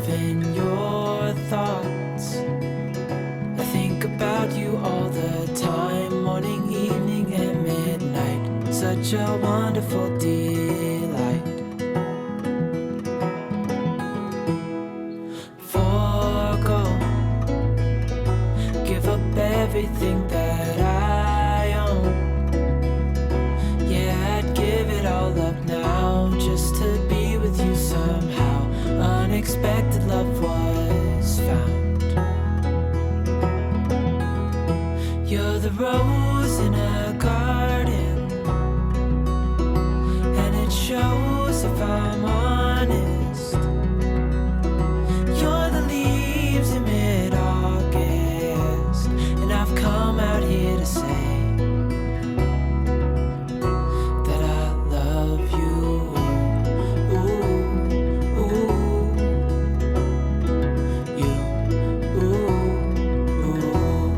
live in your thoughts. I think about you all the time, morning, evening, and midnight. Such a wonderful delight. Forgo, give up everything that I own. Yeah, I'd give it all up now just to be with you somehow. Unexpected love was found. You're the rose in a garden, and it shows if I'm honest. You're the leaves in mid-August, and I've come out here to say that I love you. Ooh, ooh, you, ooh, ooh.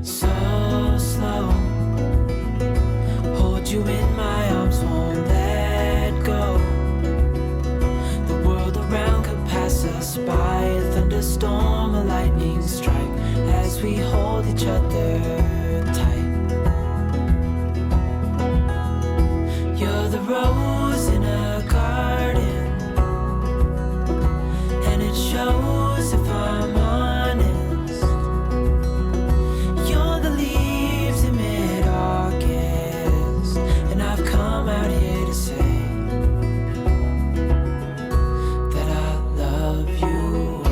So slow, hold you in my arms, won't let go. The world around could pass us by, a thunderstorm, a lightning strike, as we hold each other tight. You're the rose in a garden, and it shows if I'm honest. You're the leaves in mid-August, and I've come out here to say that I love you.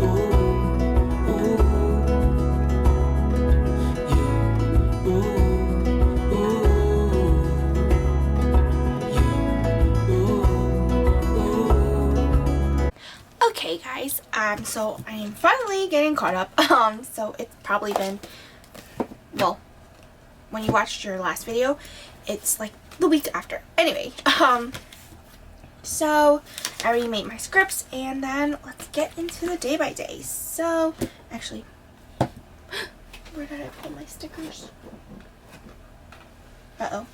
Ooh, ooh, you, ooh, ooh, you, ooh, ooh. Okay guys, so I am finally getting caught up. So it's probably been, well, when you watched your last video, it's like the week after. Anyway, so I already made my scripts, and then let's get into the day by day. So, actually, where did I put my stickers? Uh-oh.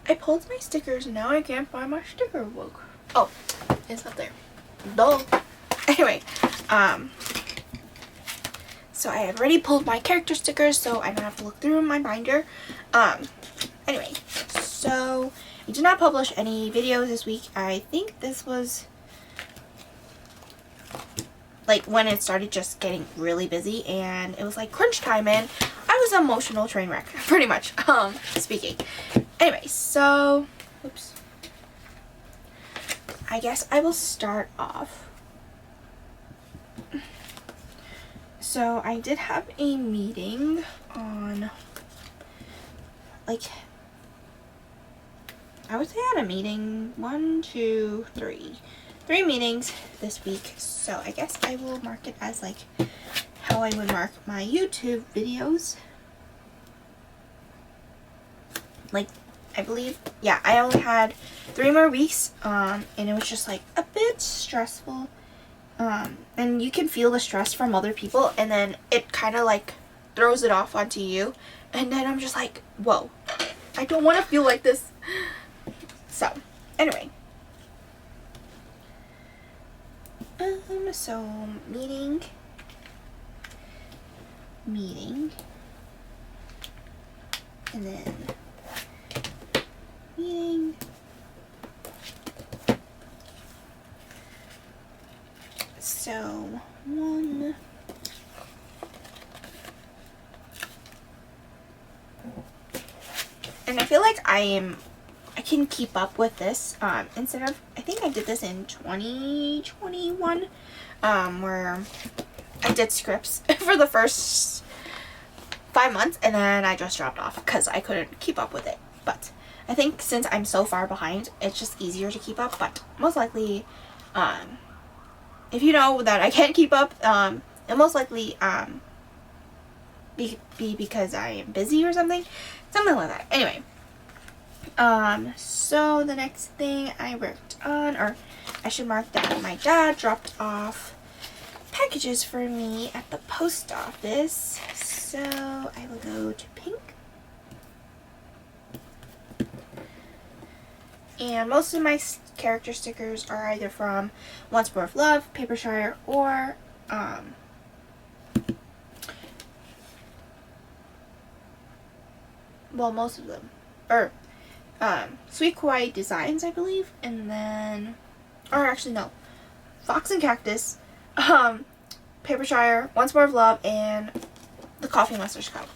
I pulled my stickers, now I can't find my sticker book. Oh, it's up there. Duh. Anyway, so I have already pulled my character stickers, so I don't have to look through my binder. Anyway, so I did not publish any videos this week. I think this was like when it started just getting really busy, and it was like crunch time, and I was an emotional train wreck, pretty much, speaking. Anyway, so, oops. I guess I will start off. So I did have a meeting on, like, I would say I had a meeting, 3 meetings this week. So I guess I will mark it as like how I would mark my YouTube videos. Like, I believe, yeah, I only had 3 more weeks, and it was just like a bit stressful. And you can feel the stress from other people, and then it kind of like throws it off onto you, and then I'm just like, whoa, I don't want to feel like this. So anyway, so meeting, and then meeting, so 1, and I feel like I can keep up with this, instead of, I think I did this in 2021, where I did scripts for the first 5 months, and then I just dropped off because I couldn't keep up with it. But I think since I'm so far behind, it's just easier to keep up. But most likely, if you know that I can't keep up, it most likely be because I am busy or something like that. Anyway, so the next thing I worked on, or I should mark that my dad dropped off packages for me at the post office. So I will go to pink, And most of my character stickers are either from Once More of Love, Papershire, or well, most of them, or Sweet Kawaii Designs, I believe, and then, or actually no, Fox and Cactus, Papershire, Once More of Love, and the Coffee Monsters Cup.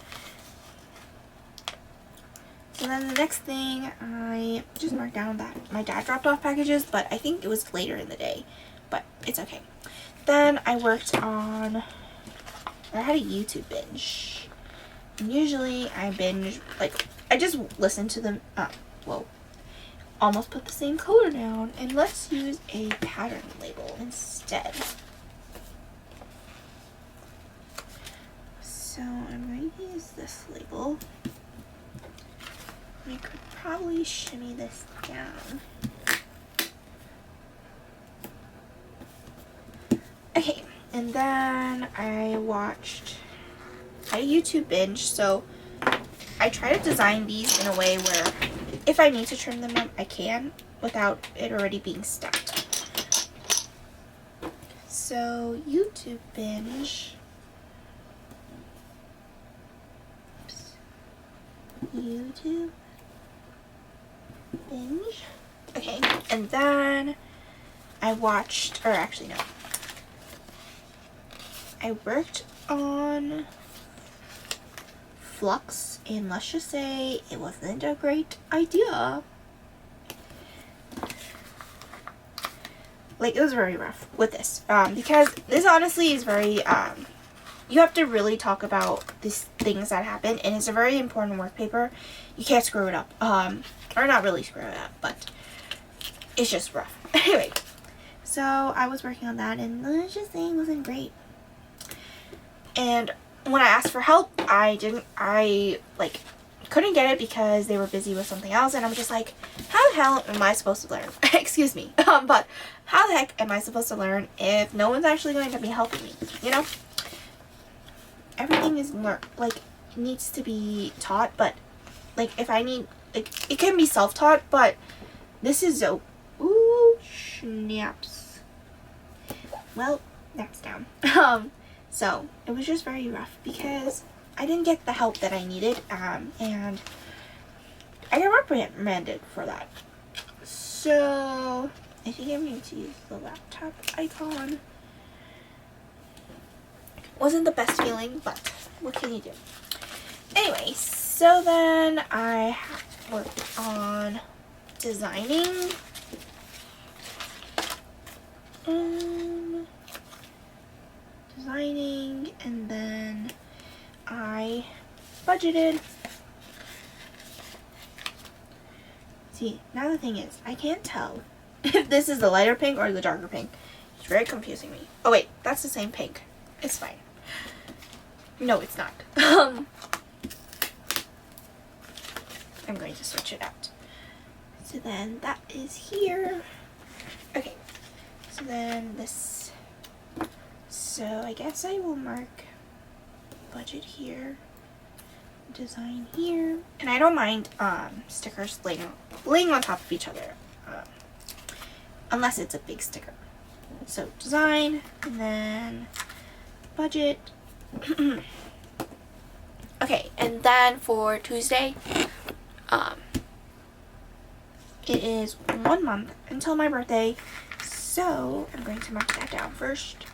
So then the next thing, I just marked down that my dad dropped off packages, but I think it was later in the day, but it's okay. Then I worked on, I had a YouTube binge. And usually I binge, like, I just listen to them, whoa, almost put the same color down, and let's use a pattern label instead. So I'm going to use this label. I could probably shimmy this down. Okay, and then I watched a YouTube binge, so I try to design these in a way where if I need to trim them up, I can without it already being stuck. So YouTube binge. Oops. YouTube binge. Okay, and then I watched, or actually no, I worked on Flux, and let's just say it wasn't a great idea. Like, it was very rough with this, because this honestly is very, you have to really talk about these things that happen, and it's a very important work paper. You can't screw it up, or not really screw it up, but it's just rough. Anyway, so I was working on that, and let's just say it wasn't great. And when I asked for help, I couldn't get it because they were busy with something else, and I'm just like, how the hell am I supposed to learn? Excuse me, but how the heck am I supposed to learn if no one's actually going to be helping me, you know? Everything is needs to be taught, but like if I need, like, it can be self-taught, but this is so, ooh, snaps. Well, that's down. So it was just very rough because I didn't get the help that I needed, and I got reprimanded for that. So I think I'm going to use the laptop icon. Wasn't the best feeling, but what can you do? Anyway, so then I worked on designing. And then I budgeted. See, now the thing is, I can't tell if this is the lighter pink or the darker pink. It's very confusing me. Oh wait, that's the same pink. It's fine. No, it's not. I'm going to switch it out. So then that is here. Okay, so then this. So I guess I will mark budget here, design here, and I don't mind stickers laying on top of each other, unless it's a big sticker. So design, and then budget. Okay, and then for Tuesday, it is 1 month until my birthday, so I'm going to mark that down first.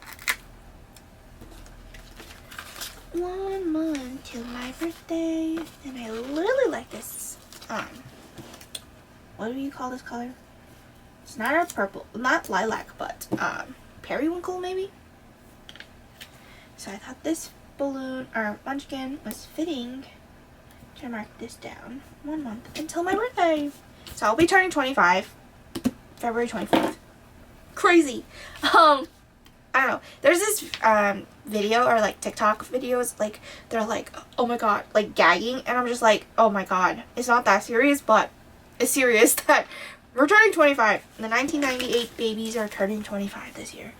1 month till my birthday, and I really like this, what do you call this color? It's not a purple, not lilac, but, periwinkle maybe? So I thought this balloon, or munchkin, was fitting to mark this down. 1 month until my birthday. So I'll be turning 25, February 24th. Crazy! I don't know. There's this video, or like TikTok videos, like they're like, oh my god, like gagging, and I'm just like, oh my god, it's not that serious, but it's serious that we're turning 25. The 1998 babies are turning 25 this year.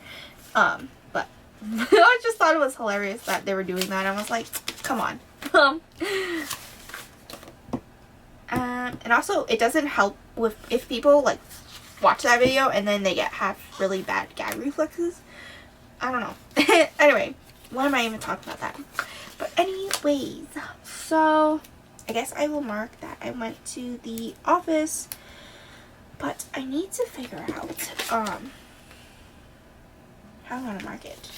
But I just thought it was hilarious that they were doing that. I was like, come on. And also, it doesn't help with if people like watch that video and then they have really bad gag reflexes. I don't know. Anyway, why am I even talking about that? But anyways, so I guess I will mark that I went to the office, but I need to figure out how I'm gonna mark it.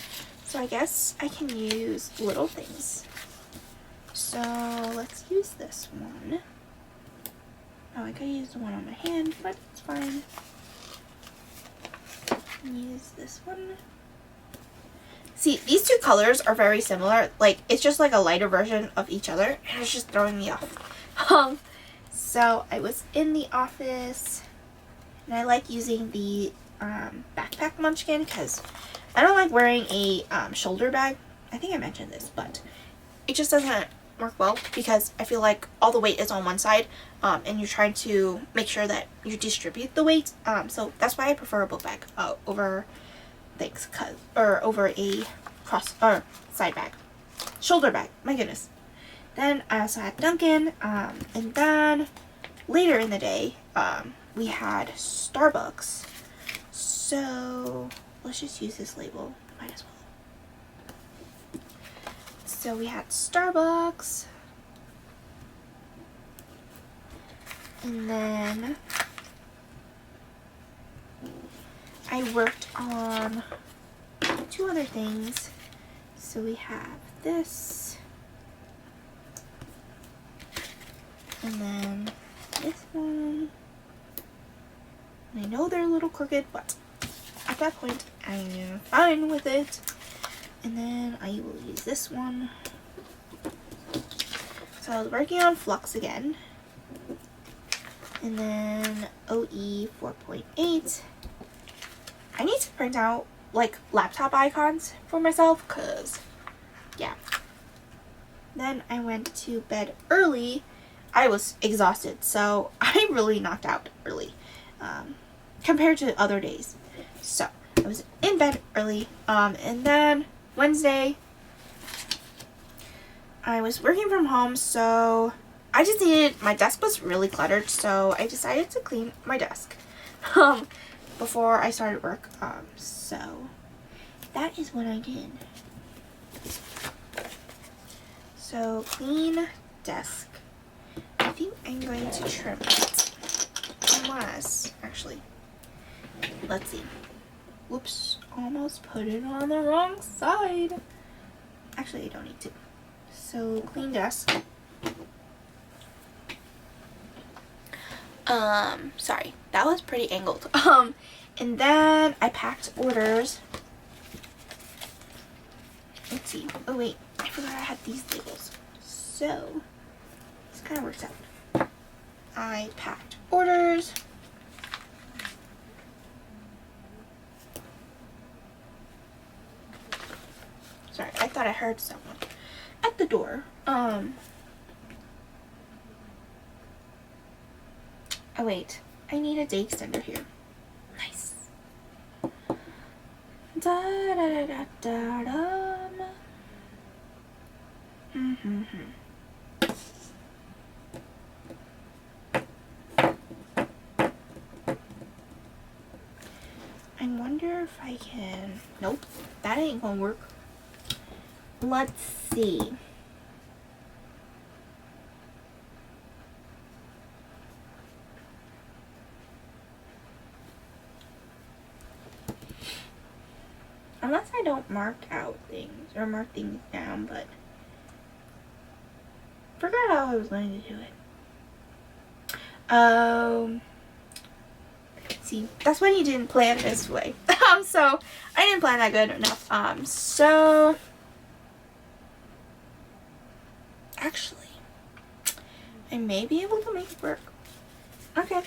So I guess I can use little things. So let's use this one. Oh, I could use the one on my hand, but it's fine. Use this one. See, these two colors are very similar. Like, it's just like a lighter version of each other, and it's just throwing me off. So I was in the office, and I like using the backpack munchkin because I don't like wearing a shoulder bag. I think I mentioned this, but it just doesn't work well because I feel like all the weight is on one side, and you're trying to make sure that you distribute the weight. So that's why I prefer a book bag over things, over a side bag, shoulder bag. My goodness. Then I also had Dunkin', and then later in the day, we had Starbucks. So let's just use this label. Might as well. So we had Starbucks, and then I worked on 2 other things. So we have this, and then this one. And I know they're a little crooked, but at that point I'm fine with it. And then I will use this one. So I was working on Flux again. And then OE 4.8. I need to print out like laptop icons for myself, cause yeah. Then I went to bed early. I was exhausted, so I really knocked out early compared to other days. So I was in bed early, and then Wednesday I was working from home, so I just needed, my desk was really cluttered, so I decided to clean my desk before I started work. So that is what I did. So clean desk. I think I'm going to trim it. Unless, actually, let's see. Whoops, almost put it on the wrong side. Actually, I don't need to. So clean desk. Sorry, that was pretty angled. And then I packed orders. Let's see. Oh wait, I forgot I had these labels. So this kind of works out. I packed orders. Sorry, I thought I heard someone at the door. Oh wait, I need a day extender here. Nice. Da da da da da da. I wonder if I can. Nope, that ain't gonna work. Let's see. Unless I don't mark out things or mark things down, but forgot how I was going to do it. See, that's when you didn't plan this way. So I didn't plan that good enough. So actually, I may be able to make it work. Okay.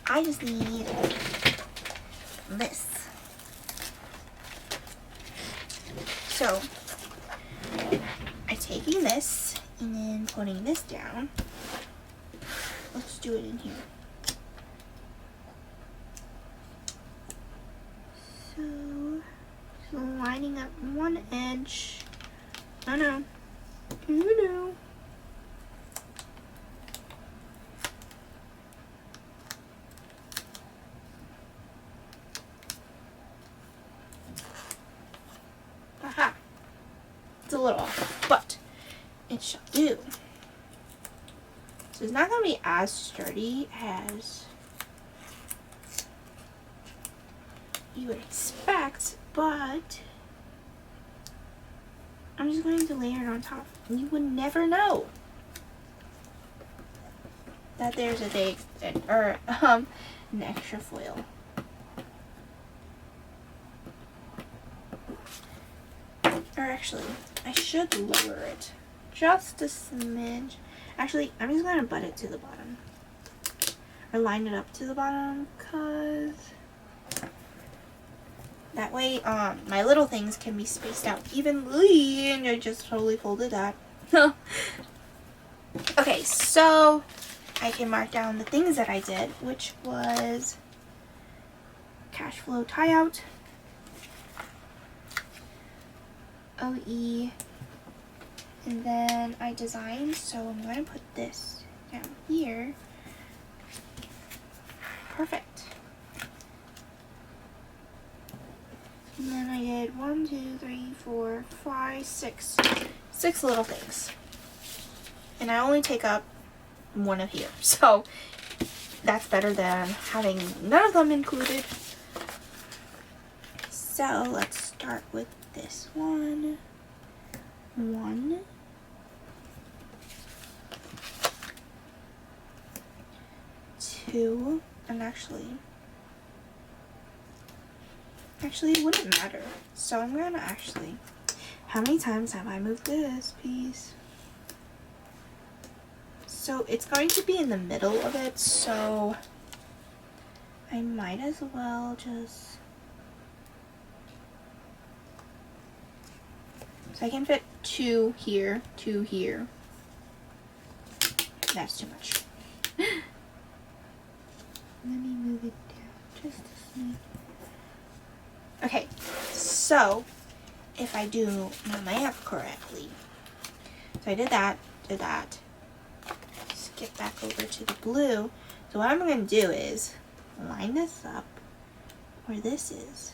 I just need this. So I'm taking this and then putting this down. Let's do it in here. So lining up one edge. Oh no. Oh no. little off, but it shall do. So it's not going to be as sturdy as you would expect, but I'm just going to layer it on top. You would never know that there's a day or an extra foil. Or actually, I should lower it just a smidge. Actually, I'm just gonna butt it to the bottom, or line it up to the bottom, cause that way, my little things can be spaced out evenly. And I just totally folded that. Okay, so I can mark down the things that I did, which was cash flow tie out, OE, and then I designed, so I'm going to put this down here. Perfect. And then I did 1, 2, 3, 4, 5, 6. 6 little things. And I only take up one of here. So that's better than having none of them included. So let's start with this one. 1, 2, and actually it wouldn't matter. So I'm gonna actually, how many times have I moved this piece? So it's going to be in the middle of it, so I might as well just, so I can fit 2 here, 2 here. That's too much. Let me move it down just a smidge. Okay, so if I do my math correctly, so I did that, skip back over to the blue. So what I'm going to do is line this up where this is.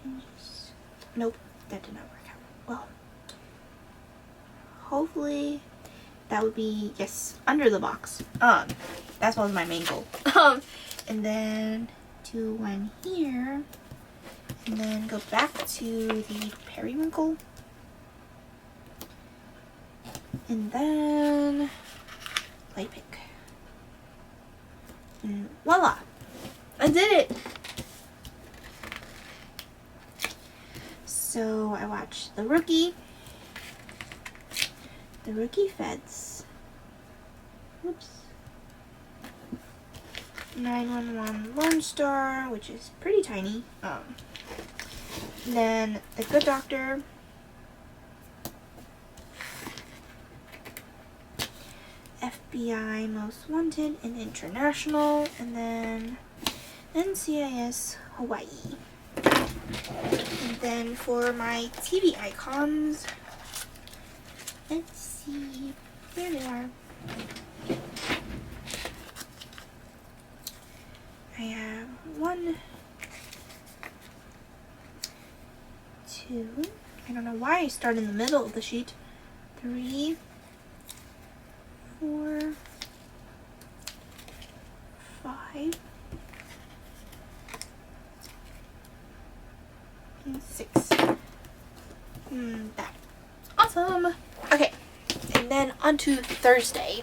And just, nope, that did not work out. Well, hopefully that would be, yes, under the box. That was my main goal. And then do one here, and then go back to the periwinkle, and then light pink, and voila, I did it. So I watched The Rookie Feds, whoops, 911 Lone Star, which is pretty tiny. Then The Good Doctor, FBI Most Wanted and International, and then NCIS Hawaii. And then for my TV icons, let's see, here they are. I have 1, 2, I don't know why I start in the middle of the sheet, 3, 4, 5, and 6. That. Awesome! Okay, and then on to Thursday.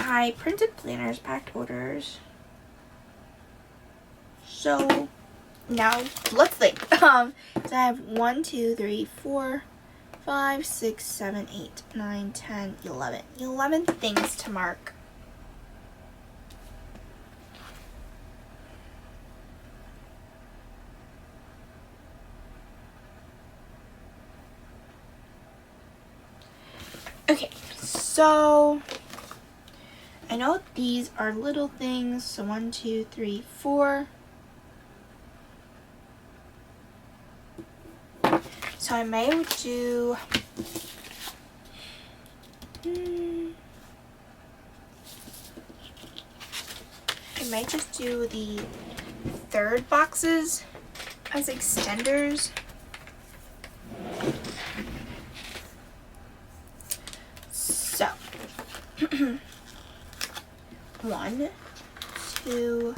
I printed planners, packed orders. So now let's think. So I have 1, 2, 3, 4, 5, 6, 7, 8, 9, 10, 11. 11 things to mark. Okay, so I know these are little things, so 1, 2, 3, 4. So I may do, I might just do the third boxes as extenders. So, 1, 2,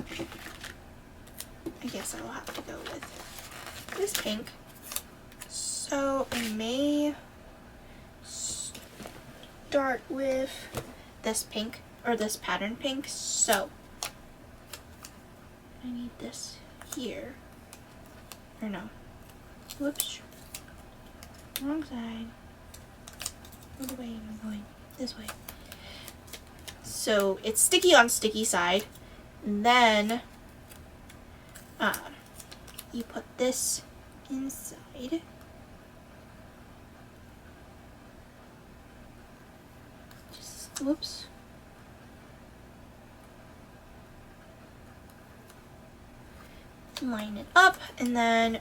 I guess I'll have to go with this pink. So I may start with this pink, or this pattern pink. So I need this here. Or no. Whoops. Wrong side. Which way am I going? This way. So it's sticky on sticky side. And then you put this inside. Just, whoops. Line it up, and then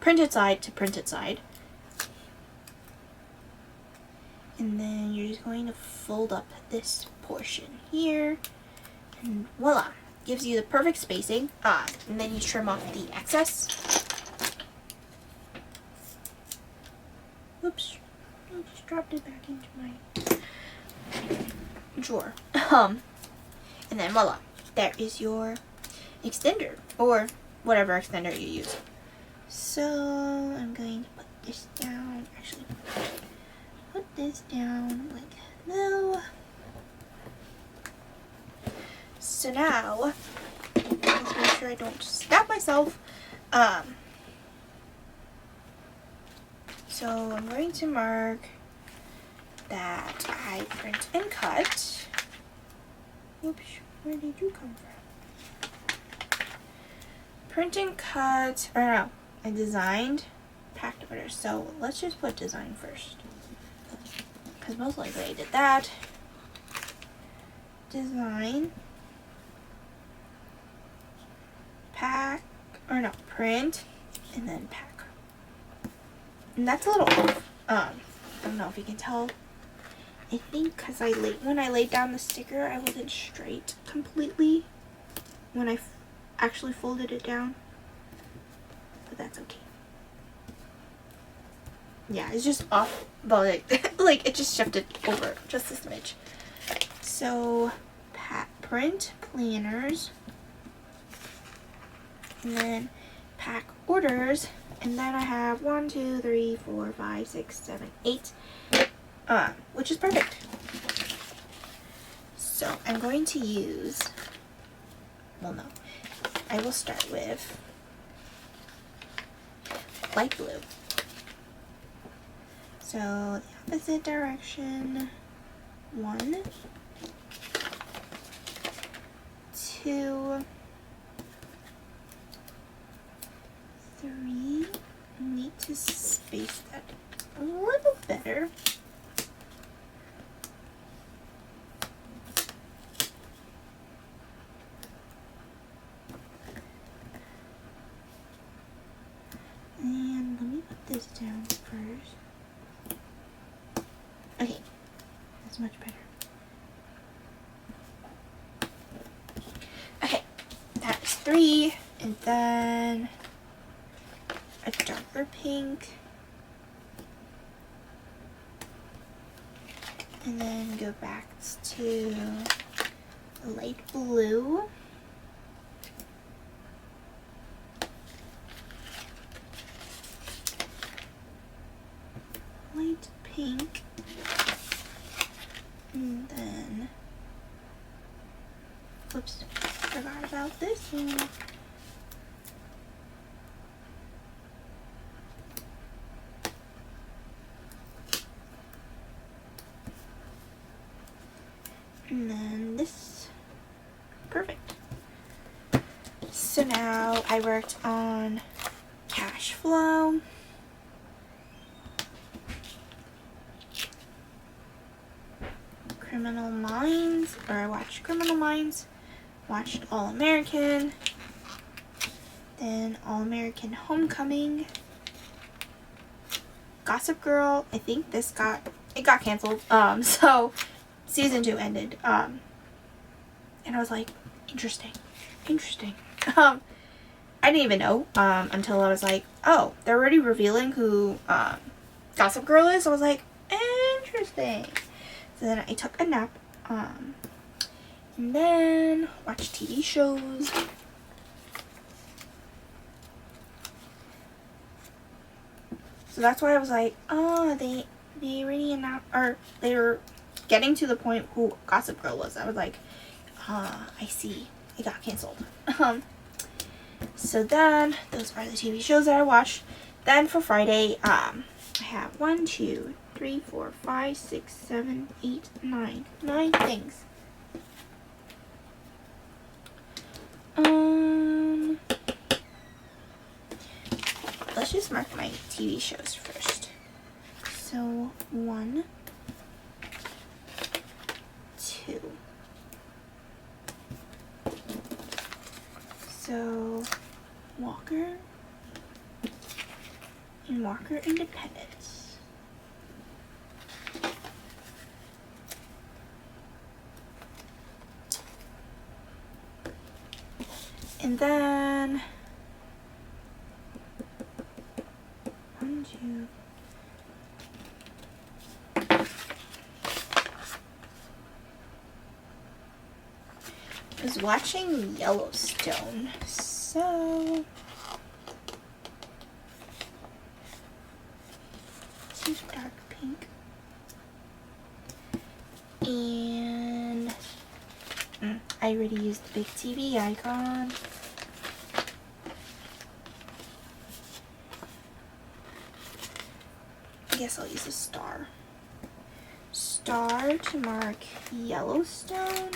printed side to printed side. And then you're just going to fold up this portion here, and voila, gives you the perfect spacing. And then you trim off the excess. Oops, I just dropped it back into my drawer. And then voila, there is your extender, or whatever extender you use. So I'm going to put this down. Actually, put this down like no. So now, let's make sure I don't stab myself. So I'm going to mark that I print and cut. Oops, where did you come from? Print and cut, or no, I designed, packed order. So let's just put design first, because most likely I did that. Design, pack, or no, print, and then pack. And that's a little off. I don't know if you can tell. I think because when I laid down the sticker, I wasn't straight completely when I actually folded it down, but that's okay. Yeah, it's just off, but like it just shifted over just a smidge. So print planners, and then pack orders, and then I have 1, 2, 3, 4, 5, 6, 7, 8, which is perfect. So I'm going to use, well, no, I will start with light blue. So the opposite direction, 1, 2, 3. I need to space that a little better. And let me put this down first. Okay, that's much better. Okay, that's 3, and then a darker pink, and then go back to light blue, light pink, and then, whoops, forgot about this one. And then this, perfect. So now I worked on cash flow, Criminal Minds, or I watched Criminal Minds, watched All American, then All American Homecoming, Gossip Girl. I think it got canceled. So season 2 ended. And I was like, interesting. Interesting. I didn't even know until I was like, oh, they're already revealing who Gossip Girl is. I was like, interesting. So then I took a nap, and then watched TV shows. So that's why I was like, oh, they already announced, or they were getting to the point who Gossip Girl was. I was like, I see. It got canceled. So then, those are the TV shows that I watched. Then for Friday, I have 1, 2, 3, 4, 5, 6, 7, 8, 9. 9 things. Let's just mark my TV shows first. So, 1, 2. So, Walker and Walker Independence. And then 1, 2. I was watching Yellowstone, so this is dark pink, and I already used the big TV icon. I guess I'll use a star. Star to mark Yellowstone.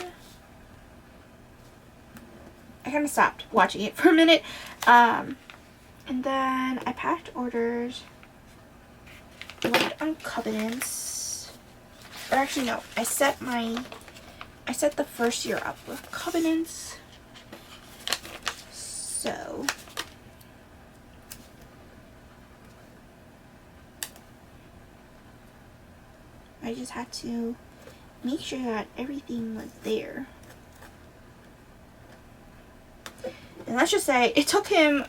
I kind of stopped watching it for a minute. And then I packed orders. Went on Covenants. Or actually no, I set the first year up with Covenants. So I just had to make sure that everything was there. And let's just say it took him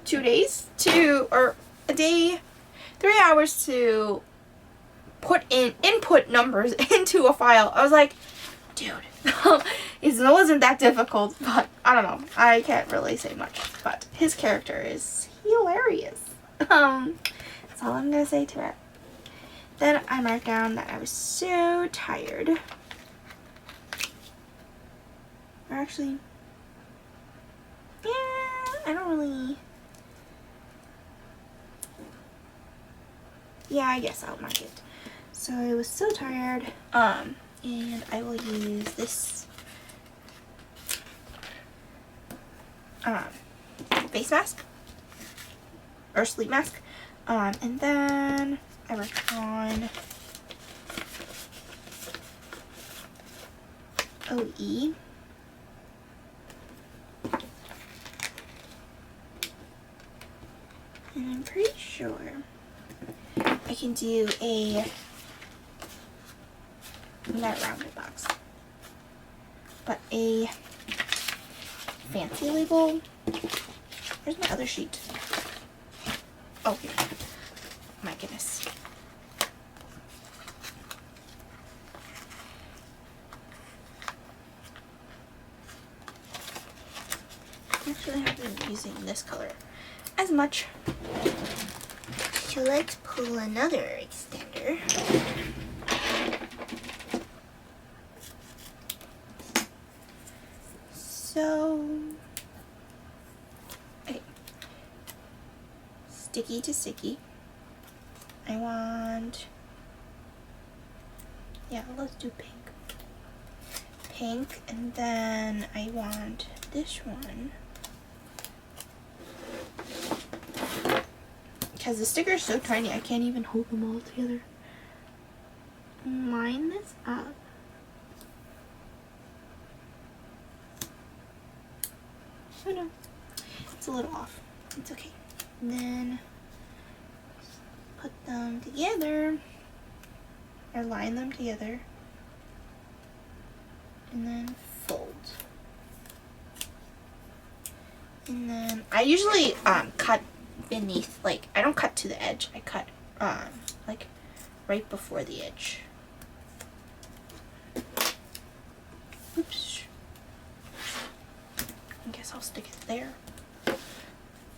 2 days or a day, 3 hours to input numbers into a file. I was like, dude, it wasn't that difficult, but I don't know. I can't really say much, but his character is hilarious. That's all I'm gonna say to it. Then I marked down that I was so tired. Or actually, yeah, I don't really. Yeah, I guess I'll mark it. So I was so tired. And I will use this face mask or sleep mask. And then I worked on OE. And I'm pretty sure I can do a, not rounded box, but a fancy label. Where's my other sheet? Oh, here. My goodness. Actually, I haven't been using this color as much. So let's pull another extender. So, okay. Sticky to sticky. I want, yeah, let's do pink. Pink, and then I want this one. Because the sticker is so tiny, I can't even hold them all together. Line this up. Oh no, it's a little off. It's okay. And then put them together, or line them together, and then fold. And then I usually cut beneath, like, I don't cut to the edge. I cut like right before the edge. Oops. I guess I'll stick it there.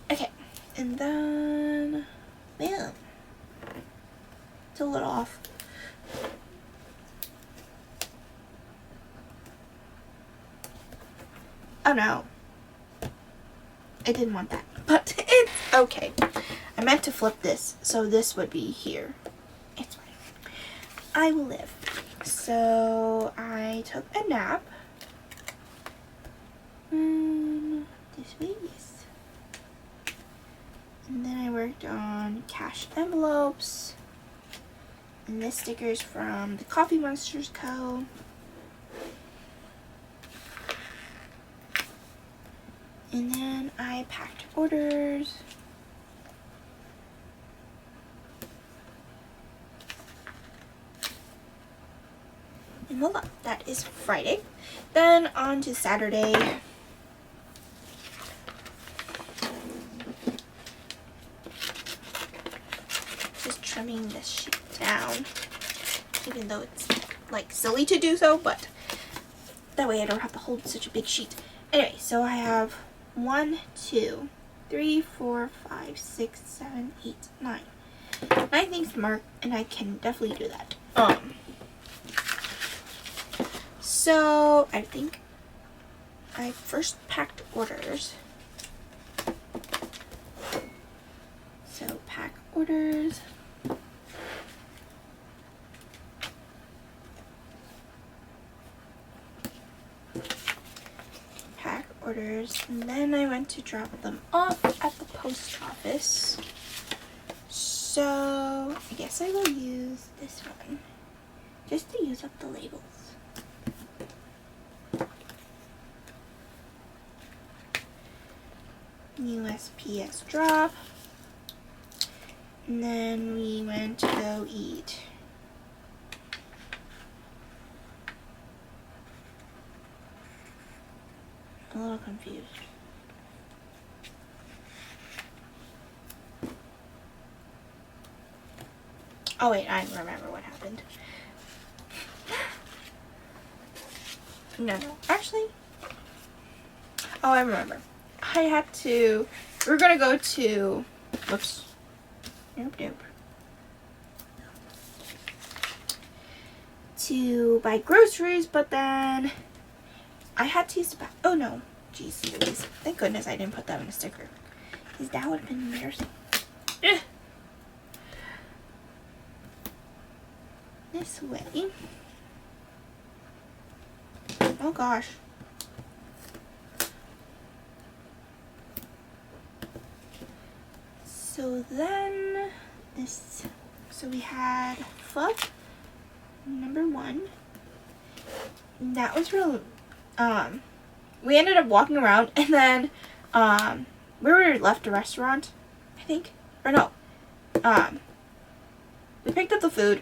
Okay, and then, man, it's a little off. Oh no, I didn't want that, but it's okay. I meant to flip this, so this would be here. It's fine. I will live. So I took a nap. This way, yes. And then I worked on cash envelopes. And this sticker's from the Coffee Monsters Co. And then I packed orders. And voila, that is Friday. Then on to Saturday. Just trimming this sheet down. Even though it's like silly to do so, but that way I don't have to hold such a big sheet. Anyway, so I have 1, 2, 3, 4, 5, 6, 7, 8, 9. 9 things to mark, and I can definitely do that. So I think I first packed orders. So pack orders. Pack orders, and then I went to drop them off at the post office. So I guess I will use this one just to use up the labels. USPS drop. And then we went to go eat. I'm a little confused. Oh wait, I remember what happened. No, actually. Oh, I remember. I had to, we were gonna go to, whoops. Nope. To buy groceries, but then I had to use the back. Oh no. Jeez Louise. Thank goodness I didn't put that in a sticker, because that would have been embarrassing. Ugh. This way. Oh gosh. So then this, so we had pho, number 1. That was real, we ended up walking around, and then, we were left a restaurant, I think, or no, we picked up the food,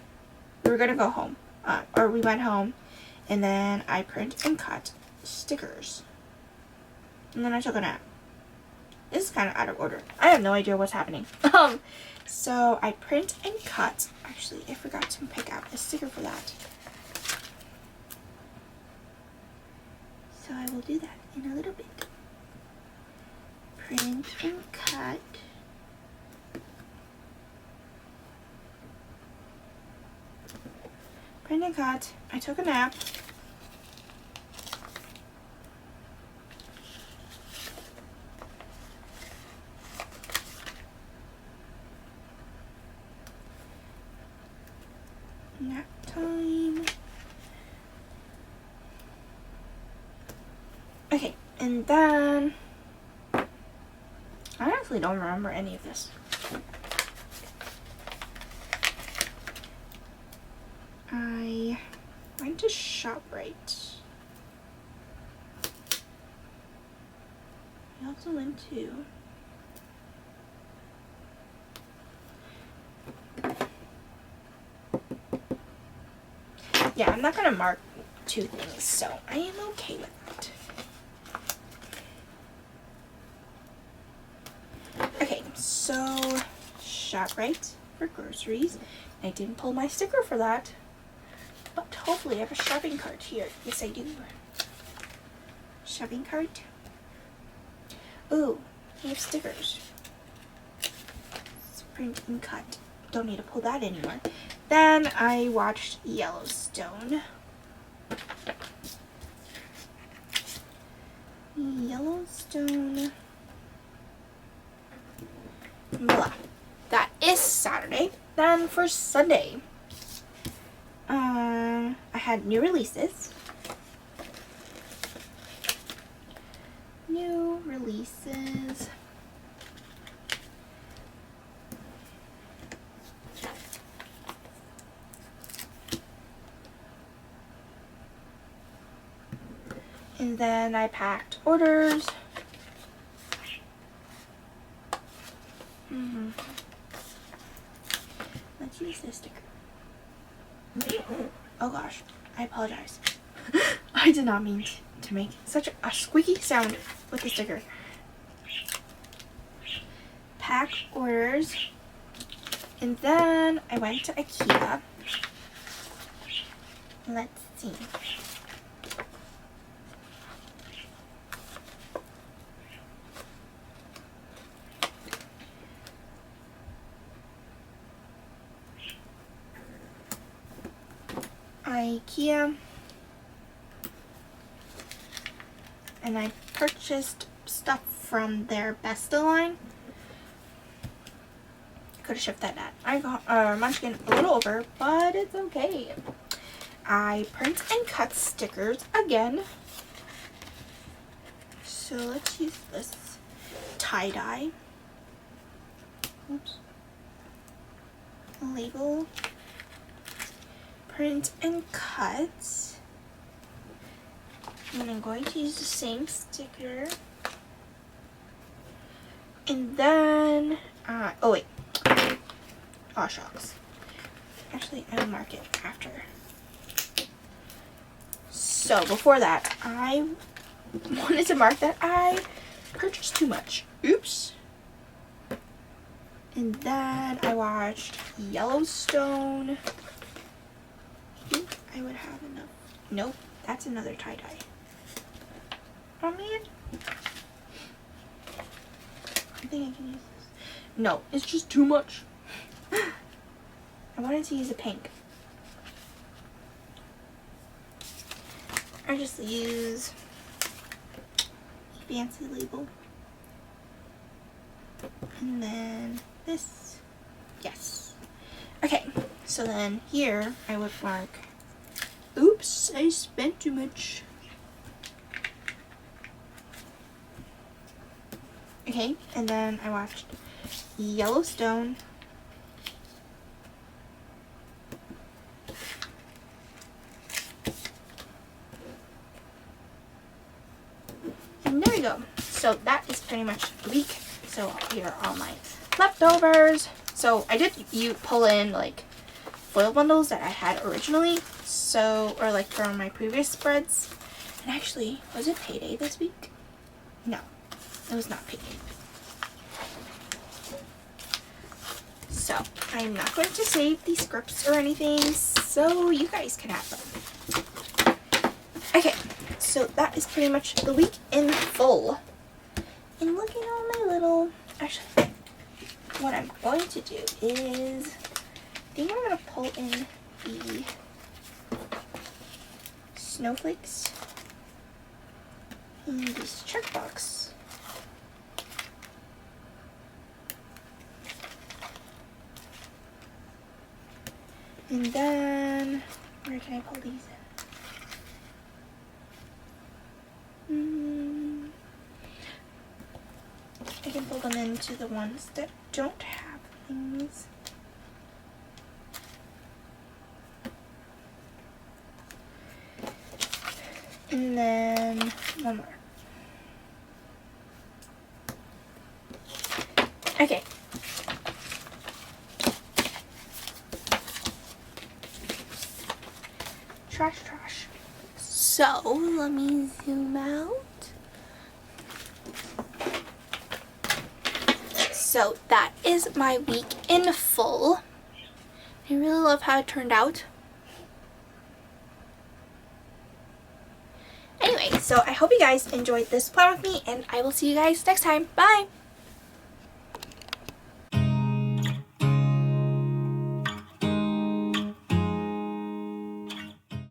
we were gonna go home, or we went home, and then I print and cut stickers, and then I took a nap. This is kind of out of order. I have no idea what's happening. So I print and cut. Actually, I forgot to pick out a sticker for that. So I will do that in a little bit. Print and cut. Print and cut. I took a nap. Nap time. Okay, and then I honestly don't remember any of this. I went to ShopRite. I also went to yeah, I'm not gonna mark 2 things, so I am okay with that. So, ShopRite for groceries. I didn't pull my sticker for that, but hopefully I have a shopping cart here. Yes, I do. Shopping cart. Ooh, I have stickers. Print and cut. Don't need to pull that anymore. Then I watched Yellowstone. Yellowstone. Blah. That is Saturday. Then for Sunday, I had new releases. New releases. And then I packed orders. Let's use this sticker. Oh gosh, I apologize. I did not mean to make such a squeaky sound with the sticker. Pack orders. And then I went to IKEA. Let's see. IKEA, and I purchased stuff from their Besta line. Could have shipped that at. I got Munchkin a little over, but it's okay. I print and cut stickers again. So let's use this tie-dye. Oops. Label. Print and cut. And I'm going to use the same sticker. And then, oh wait. Aw shucks. Actually, I will mark it after. So before that, I wanted to mark that I purchased too much. Oops. And then I watched Yellowstone. I would have enough. Nope, that's another tie-dye. Oh man. I think I can use this. No, it's just too much. I wanted to use a pink. I just use a fancy label. And then this. Yes. Okay, so then here I would mark, oops, I spent too much. Okay, and then I watched Yellowstone. And there we go. So that is pretty much the week. So here are all my leftovers. So I did pull in like foil bundles that I had originally. So, or like from my previous spreads. And actually, was it payday this week? No, it was not payday. So I'm not going to save these scripts or anything, so you guys can have them. Okay, so that is pretty much the week in full. And look at all my little, actually, what I'm going to do is, I think I'm going to pull in the snowflakes in this checkbox. And then, where can I pull these in? I can pull them into the ones that don't have things. And then one more. Okay. Trash, trash. So, let me zoom out. So that is my week in full. I really love how it turned out. Anyway, so I hope you guys enjoyed this plan with me, and I will see you guys next time. Bye!